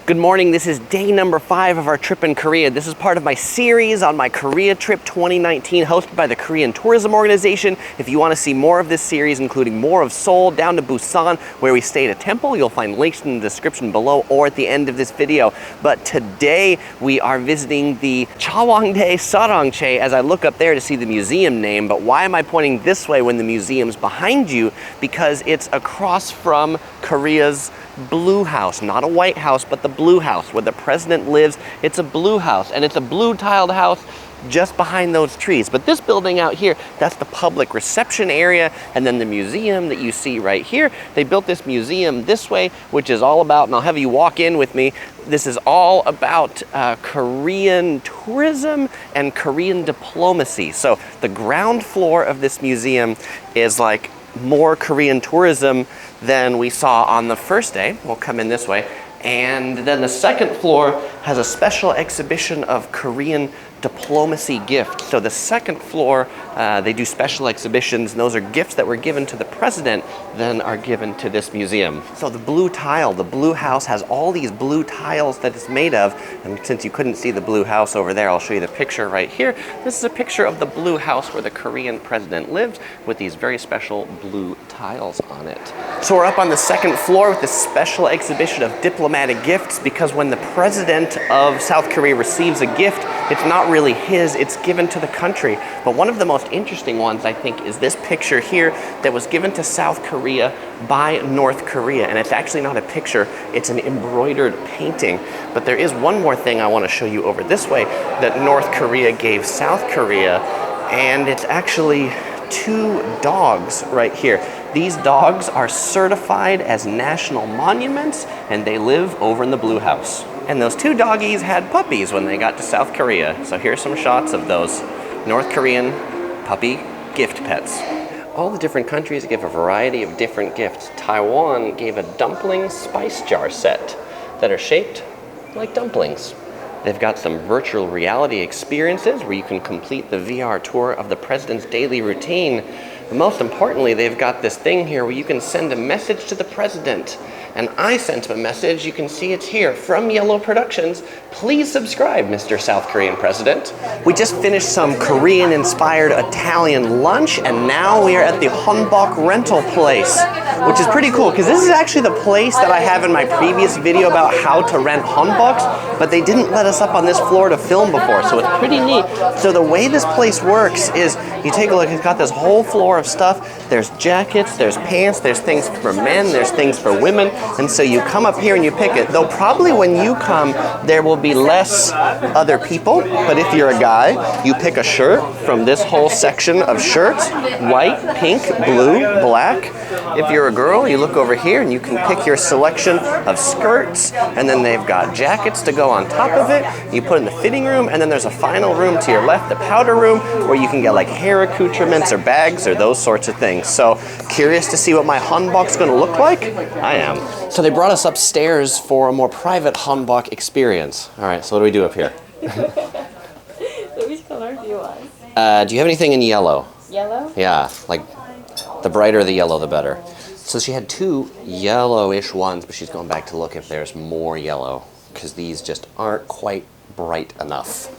Good morning, this is day number 5 of our trip in Korea. This is part of my series on my Korea trip 2019 hosted by the Korean Tourism Organization. If you want to see more of this series, including more of Seoul down to Busan, where we stayed at a temple, you'll find links in the description below or at the end of this video. But today we are visiting the Chawangdae Sarangchae as I look up there to see the museum name. But why am I pointing this way when the museum's behind you? Because it's across from Korea's Blue House, not a White House, but the Blue House where the president lives. It's a blue house, and it's a blue tiled house just behind those trees. But this building out here, that's the public reception area, and then the museum that you see right here. They built this museum this way, which is all about, and I'll have you walk in with me, this is all about Korean tourism and Korean diplomacy. So the ground floor of this museum is like more Korean tourism than we saw on the first day. We'll come in this way. And then the second floor has a special exhibition of Korean diplomacy gifts. So the second floor, they do special exhibitions, and those are gifts that were given to the president, then are given to this museum. So the blue tile, the blue house has all these blue tiles that it's made of. And since you couldn't see the blue house over there, I'll show you the picture right here. This is a picture of the blue house where the Korean president lived with these very special blue tiles on it. So we're up on the second floor with this special exhibition of diplomatic gifts, because when the president of South Korea receives a gift, it's not really his, it's given to the country. But one of the most interesting ones, I think, is this picture here that was given to South Korea by North Korea. And it's actually not a picture, it's an embroidered painting. But there is one more thing I want to show you over this way that North Korea gave South Korea, and it's actually 2 dogs right here. These dogs are certified as national monuments, and they live over in the Blue House. And those 2 doggies had puppies when they got to South Korea. So here's some shots of those North Korean puppy gift pets. All the different countries give a variety of different gifts. Taiwan gave a dumpling spice jar set that are shaped like dumplings. They've got some virtual reality experiences where you can complete the VR tour of the president's daily routine. But most importantly, they've got this thing here where you can send a message to the president. And I sent him a message, you can see it's here, from Yellow Productions. Please subscribe, Mr. South Korean President. We just finished some Korean-inspired Italian lunch, and now we are at the Hanbok rental place, which is pretty cool, because this is actually the place that I have in my previous video about how to rent Hanboks, but they didn't let us up on this floor to film before, so it's pretty neat. So the way this place works is, you take a look, it's got this whole floor of stuff. There's jackets, there's pants, there's things for men, there's things for women. And so you come up here and you pick it. Though probably when you come, there will be less other people. But if you're a guy, you pick a shirt from this whole section of shirts. White, pink, blue, black. If you're a girl, you look over here and you can pick your selection of skirts. And then they've got jackets to go on top of it. You put in the fitting room. And then there's a final room to your left, the powder room, where you can get like hair accoutrements or bags or those sorts of things. So curious to see what my Hanbok's going to look like? I am. So they brought us upstairs for a more private Hanbok experience. All right, so what do we do up here? So which color do you want? Do you have anything in yellow? Yellow? Yeah, like the brighter the yellow, the better. So she had 2 yellowish ones, but she's going back to look if there's more yellow, because these just aren't quite bright enough.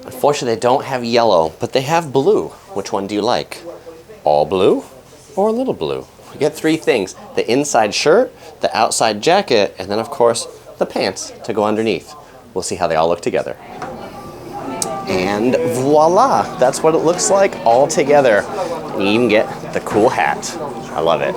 Unfortunately, they don't have yellow, but they have blue. Which one do you like? All blue or a little blue? You get 3 things: the inside shirt, the outside jacket, and then of course the pants to go underneath. We'll see how they all look together. And voila, that's what it looks like all together. You even get the cool hat. I love it.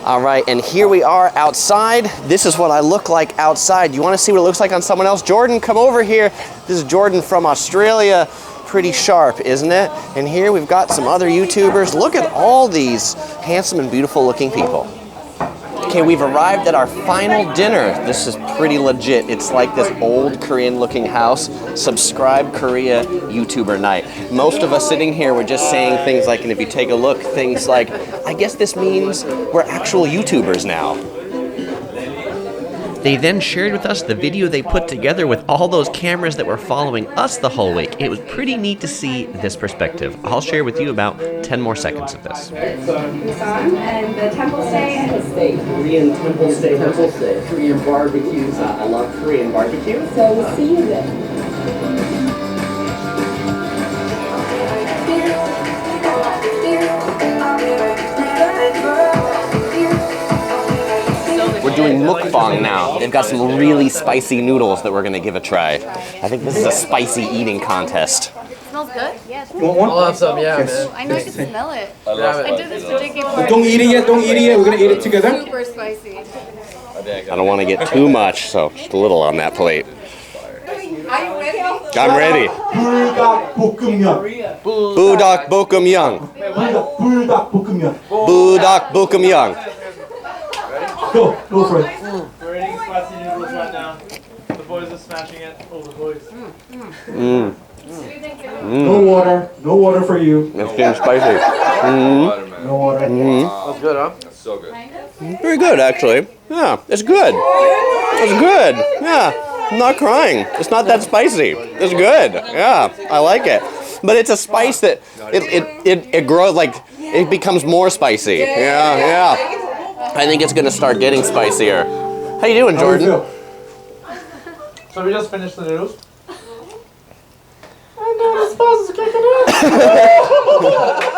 All right, and here we are outside. This is what I look like outside. You want to see what it looks like on someone else? Jordan, come over here. This is Jordan from Australia. Pretty sharp, isn't it? And here we've got some other YouTubers. Look at all these handsome and beautiful looking people. Okay, we've arrived at our final dinner. This is pretty legit. It's like this old Korean looking house. Subscribe Korea YouTuber night. Most of us sitting here were just saying things like, and if you take a look, things like, I guess this means we're actual YouTubers now. They then shared with us the video they put together with all those cameras that were following us the whole week. It was pretty neat to see this perspective. I'll share with you about 10 more seconds of this. Busan and the temple stay and the steak. Korean temple stay. Korean barbecues. I love Korean barbecue. So we'll see you then. We're doing mukbang now. They've got some really spicy noodles that we're gonna give a try. I think this is a spicy eating contest. Smells good? Yeah. You want one? I'll have some, yeah, man. I know I can smell it. I did this to JK before. Don't eat it yet, don't eat it yet. We're gonna eat it together. Super spicy. I don't want to get too much, so just a little on that plate. Are you ready? I'm ready. 불닭 볶음면. Budak Bokumyang. 불닭 볶음면. Budak Bokumyang. Go for it. We're eating spicy noodles right now. The boys are smashing it. Oh, the boys. No water for you. It's getting spicy. No water. That's good, huh? That's so good. Very good, actually. Yeah, it's good. It's good. Yeah, I'm not crying. It's not that spicy. It's good. Yeah, I like it. But it's a spice that it grows, like it becomes more spicy. Yeah. I think it's gonna start getting spicier. How you doing, Jordan? So we just finished the noodles.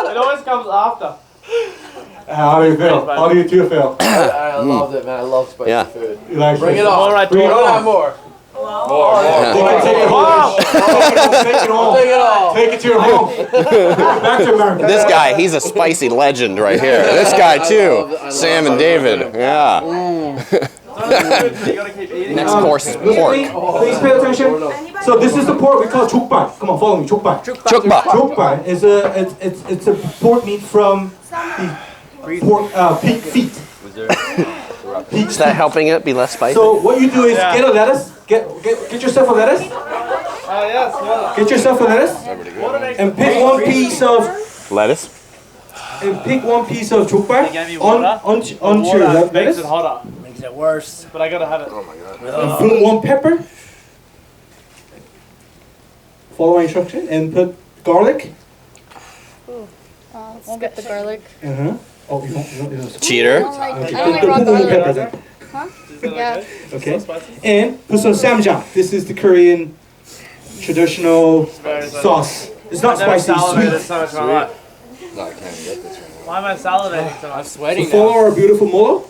It always comes after. How do you feel? How do you two feel? I loved it, man. I love spicy Yeah. food. You like Bring it it? on. All right, Bring it Don't on. have more. Take it home. Take it home. Take it all. Take it to your home. Back to America. This guy, he's a spicy legend right here. This guy too. Sam and David. Yeah. You gotta keep eating. Next course is pork. Please pay attention. So this is the pork we call 족발. Come on, follow me. 족발. Chukba. 족발 is it's a pork meat from the pork pig feet. Is that helping it be less spicy? So what you do is get a lettuce. Get yourself a lettuce. Oh, yes. Well, Get yourself a lettuce and pick one piece of Lettuce. 족발 gave me on water. onto water your makes lettuce it hotter. Makes it worse. But I gotta have it. and put one pepper. Follow my instruction and put garlic. Won't get the garlic. Oh, you don't. Cheater. Okay, I only put raw the garlic. pepper then. Is that Yeah. Okay. So spicy? And put some samjang. This is the Korean traditional Very spicy. sauce. It's not I've never spicy, salivated it's so much in my life. Why am I salivating so I'm much? sweating sweet. So follow now. our beautiful molo.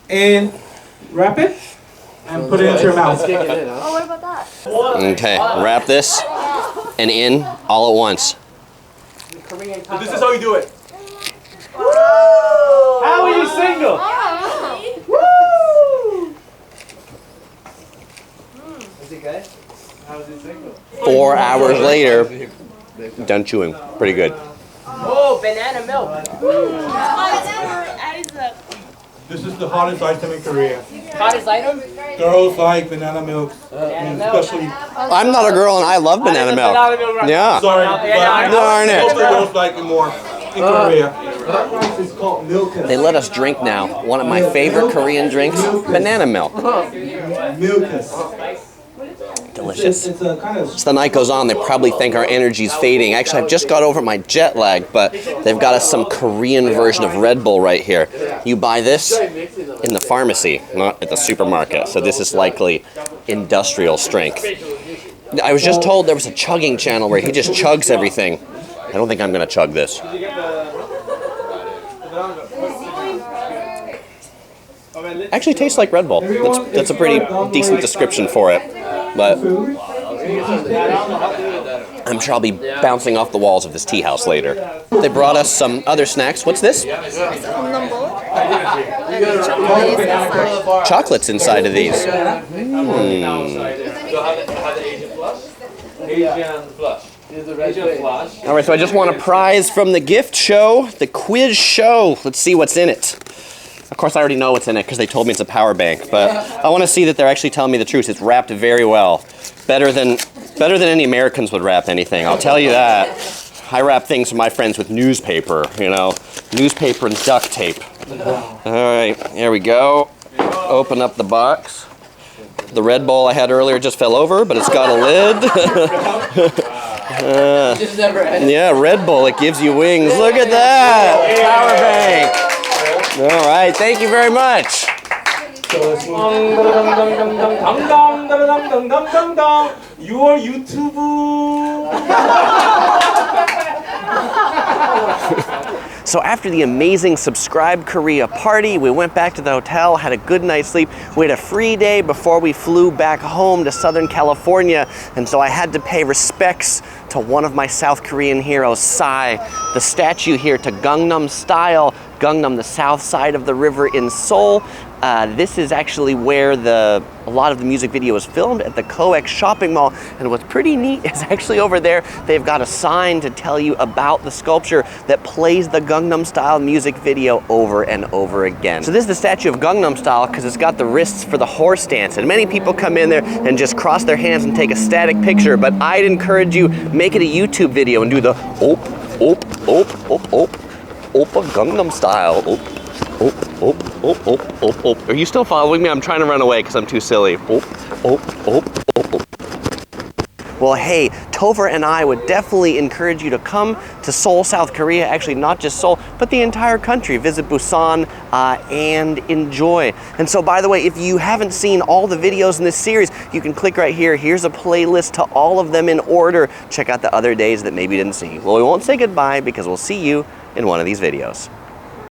And wrap it and put it into your mouth. Let's kick it in, huh? Oh, what about that? Okay, wrap this and in all at once. This is how you do it. How are you single? Is he gay? How is he single? 4 hours later, done chewing. Pretty good. Oh, banana milk. This is the hottest item in Korea. Hottest item? Girls like banana milk, especially. I'm not a girl and I love banana milk. Yeah. Sorry, Darn but it. most girls like it more in Korea. It's called milk. They let us drink now. One of my favorite Korean drinks, banana milk. Milkus. Delicious. It's a kind of. As the night goes on, they probably think our energy's fading. Actually, I've just got over my jet lag, but they've got us some Korean version of Red Bull right here. You buy this in the pharmacy, not at the supermarket. So this is likely industrial strength. I was just told there was a chugging channel where he just chugs everything. I don't think I'm going to chug this. Actually tastes like Red Bull. That's a pretty decent description for it. But I'm sure I'll be bouncing off the walls of this tea house later. They brought us some other snacks. What's this? Chocolates inside of these. All right, so I just won a prize from the gift show, the quiz show. Let's see what's in it. Of course, I already know what's in it because they told me it's a power bank, but I want to see that they're actually telling me the truth. It's wrapped very well. Better than any Americans would wrap anything, I'll tell you that. I wrap things for my friends with newspaper, newspaper and duct tape. All right, here we go. Open up the box. The Red Bull I had earlier just fell over, but it's got a lid. Just never ends. Yeah, Red Bull, it gives you wings. Look at that! Power bank. All right, thank you very much. Your YouTube. So after the amazing Subscribe Korea party, we went back to the hotel, had a good night's sleep. We had a free day before we flew back home to Southern California, and so I had to pay respects to one of my South Korean heroes, Psy, the statue here to Gangnam Style, Gangnam, the south side of the river in Seoul. This is actually where a lot of the music video was filmed, at the COEX shopping mall. And what's pretty neat is actually over there, they've got a sign to tell you about the sculpture that plays the Gangnam Style music video over and over again. So this is the statue of Gangnam Style because it's got the wrists for the horse dance. And many people come in there and just cross their hands and take a static picture, but I'd encourage you, make it a YouTube video and do the op, op, op, op, op, oppa Gangnam Style, op. Oh, oh, oh, oh, oh, oh. Are you still following me? I'm trying to run away because I'm too silly. Oh, oh, oh, oh, oh. Well, hey, Topher and I would definitely encourage you to come to Seoul, South Korea. Actually, not just Seoul, but the entire country. Visit Busan and enjoy. And so, by the way, if you haven't seen all the videos in this series, you can click right here. Here's a playlist to all of them in order. Check out the other days that maybe you didn't see. Well, we won't say goodbye because we'll see you in one of these videos.